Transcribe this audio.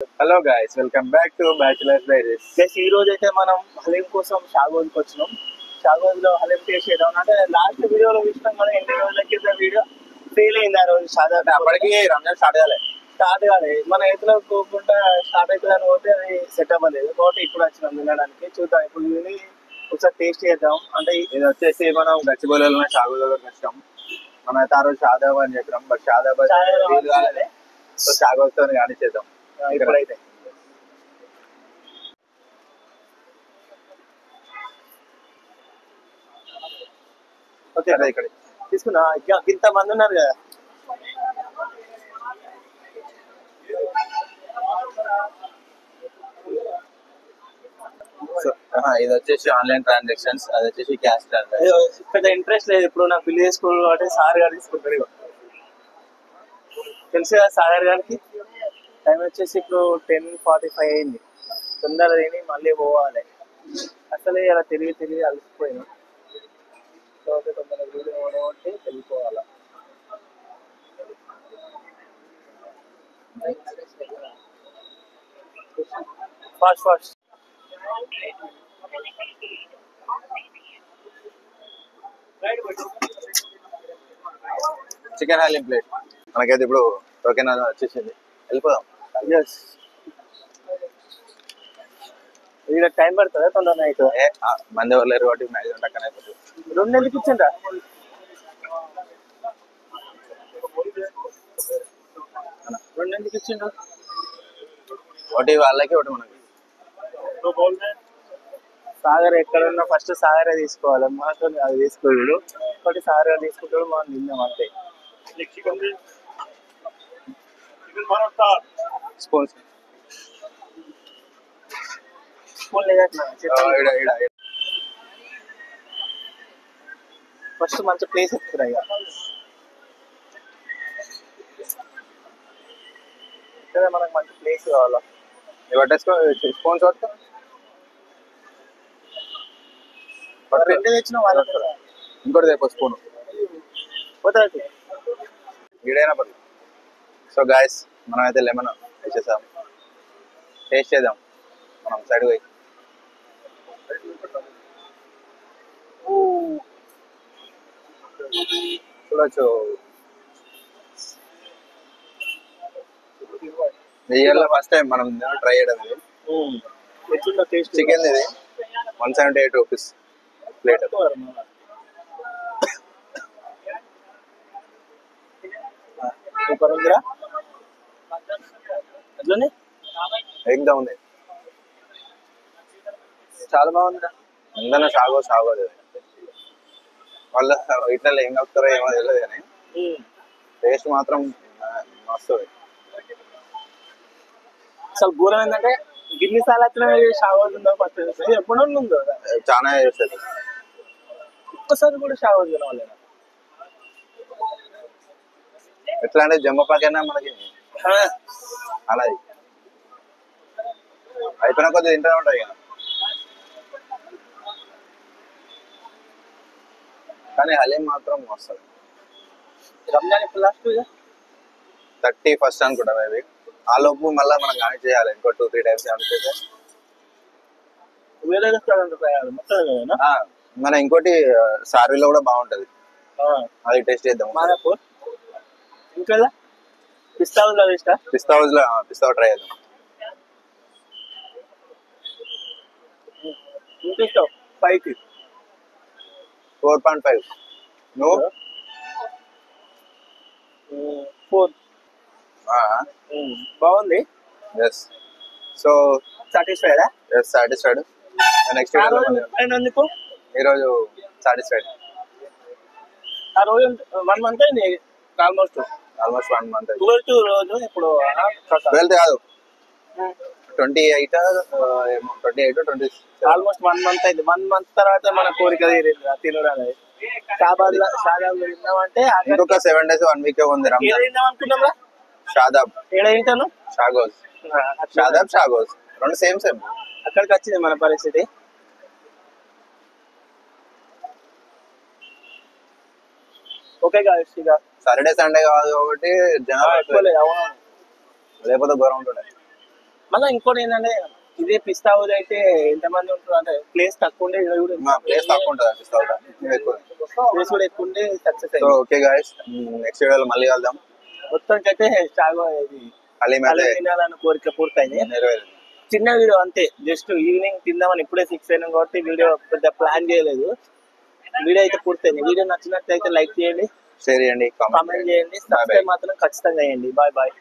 Hello guys, welcome back to bachelors diaries. Plus ఈ రోజు అయితే మనం హలీం కోసం షాగోజ్కి వచ్చినాం. షాగోజ్ లో హలీం టేస్ట్ చేద్దాం. అంటే లాస్ట్ వీడియోలో చూసినాం మనం, ఎన్ని రోజుల కింద వీడియో ఫెయిల్ అయింది. ఆ రోజు అంటే అప్పటికి రంజాన్ స్టార్ట్ కాలే మన ఎదులో పోకుండా స్టార్ట్ అవుతుందని పోతే అది సెట్ అవ్వలేదు. కాబట్టి ఇప్పుడు వచ్చినాం తినడానికి. చూద్దాం, ఇప్పుడు తిని ఒకసారి టేస్ట్ చేద్దాం. అంటే ఇది వచ్చేసి మనం గచ్చిబౌలిలో షాగోజ్ దగ్గరకు వచ్చాం. మనం అయితే ఆ రోజు షాదాబాద్ అని చెప్పినాం, బట్ షాదాబాద్ వీలు కాలేదు. సో షాగోజ్ తో కానీ చేద్దాం ఇప్పుడైతే. ఓకే, ఇక్కడ తీసుకున్నా. ఇంత మంది ఉన్నారు కదా. సో ఇది వచ్చేసి ఆన్లైన్ ట్రాన్సాక్షన్స్, అది వచ్చేసి క్యాష్ ట్రాన్సాక్షన్. పెద్ద ఇంట్రెస్ట్ లేదు. ఇప్పుడు నాకు బిల్ చేసుకోవాలి కాబట్టి సార్ గారు తీసుకుంటారు. తెలుసు కదా సాగర్ గారికి. టైం వచ్చేసి ఇప్పుడు 10:45 అయింది. తొందర తిని మళ్ళీ పోవాలి. అసలే అలా తిరిగి అలసిపోయినాం. కాబట్టి తొందరగా వీడియో ఓడగొట్టి వెళ్ళిపోవాలి. ఫాస్ట్ చికెన్ హలీం ప్లేట్ మనకైతే ఇప్పుడు టోకెన్ వచ్చేసింది. వెళ్ళిపోదాం. ఎస్. ఇక్కడ టైం పడుతుందా తొందరగా అవుతుందా? మంది ఎవరు లేరు కాబట్టి 5 గంటల కన్నా అయిపోతుంది. 2 నెలలకి ఇచ్చిండ్రా? రెండు నెలలకి ఇచ్చిండ్రు. ఒకటి వాళ్ళకి, ఒకటి మనకి. సాగర్ ఎక్కడున్నా ఫస్ట్ సాగరే తీసుకోవాలి. మాతో అది తీసుకోడు. ఒకటి సాగర్ తీసుకుంటాడు, మనం తిన్నాం అంతే. స్పూన్స్ ఫస్ట్ మంచి ప్లేస్ ఎక్కుతురా. ఇక మనకు మంచి ప్లేస్ కావాలా. పట్టేసుకో స్పూన్స్ పట్టుకో. రెండు తెచ్చిన వాళ్ళ ఇంకోటి రేపు స్పూన్ పోతుంది. వీడైనా పర్లేదు. సో గాయస్, మనం అయితే లెమన్ వేసేసాం. టేస్ట్ చేద్దాం. మనం సైడ్ పోయి చూడొచ్చు. ఇయర్లో ఫస్ట్ టైం మనం ట్రై చేయడం ఇది. చికెన్ ఇది 178 రూపీస్ ప్లేట్. సూపర్ ఉందిరా. అట్లనే ఎగ్దా ఉంది, చాలా బాగుందిరా. అందరూ షాగోజ్ వాళ్ళ ఇట్లా ఏం కలుపుతారో ఏమో తెలియదు, కానీ టేస్ట్ మాత్రం మస్తు. అసలు ఘోరం ఏంటంటే గిన్ని సార్లు వచ్చిన షాగోజ్ ఉందో పచ్చడి ఎప్పుడో ఉందో చాలా చేస్తుంది. ఒక్కసారి కూడా షాగోజ్ తినవాలేనా? ఎట్లా అంటే జమ్మపాకైనా మనకి అలా అయిపోయిన కొద్దిగా తింటూనే ఉంటాయి కదా. కానీ హలీం మాత్రం వస్తుంది. రంజాన్ ఇప్పుడు లాస్ట్ 31st అనుకుంటా మేబీ. ఆ లోపు మళ్ళీ మనం కానీ చేయాలి ఇంకో 2-3 టైమ్స్ అనిపిస్తే. వేరే రెస్టారెంట్ మన ఇంకోటి సారీలో కూడా బాగుంటది, అది టేస్ట్ చేద్దాం. మాదాపూర్ ఇంకా పిస్తా హౌస్ లో పిస్తా ట్రై చేద్దాం. ఇంకిస్తావు 5కి 4.5. నువ్వు 4. బాగుంది. ఎస్. సో సాటిస్ఫైడా? Yes, satisfied. నెక్స్ట్ ఎందుకు ఈరోజు సాటిస్ఫైడ్. ఆ రోజు 1 మంత్ అయింది ఆల్మోస్ట్ 1 మంత్. 12 రోజు ఇప్పుడు 12 కాదు, 28 ఏమో, 28 26. ఆల్మోస్ట్ 1 మంత్ అయింది. 1 మంత్ తర్వాత మన కోరిక తీరింది తినడం అనేది. షాబాద్ తిన్నామంటే ఇంకొక 7 days 1 week ఉంది రంజాన్. తిందాం అనుకున్నాం. షాదాబ్ ఏడ తింటాను? షాగోజ్ రెండు సేమ్. అక్కడికి వచ్చింది మన పరిస్థితి. ఓకే గాయ్స్, ఇక సాటర్డే సండే కాదు కాబట్టి జనాలు ఎక్కువ లేదు. లేకపోతే ఘోరం ఉంటుండే. మళ్ళీ ఇంకోటి ఏంటంటే ఇదే పిస్తా హౌస్ అయితే ఎంతమంది ఉంటారు అంటే ప్లేస్ తక్కువ ఉండే ప్లేస్ తక్కువ ఉంటుంది అనిపిస్తుంది ఎక్కువ. ప్లేస్ కూడా ఎక్కువ ఉండే సక్సెస్ సో అయింది. ఓకే గాయస్, నెక్స్ట్ వీడియోలో మళ్ళీ కలుద్దాం. మొత్తానికైతే చాగో ఇది హలీం కళ్ళు అయితే తినాలన్న కోరిక పూర్తయింది. నెరవేరింది. చిన్న వీడియో అంతే, జస్ట్ ఈవినింగ్ తిందామని ఇప్పుడే 6 అయినాం కాబట్టి వీడియో పెద్ద ప్లాన్ చేయలేదు. వీడియో అయితే పూర్తయింది. వీడియో నచ్చినట్లయితే లైక్ చేయండి, షేర్ చేయండి, కామెంట్ చేయండి, సబ్స్క్రైబ్ మాత్రం ఖచ్చితంగా చేయండి. Bye bye.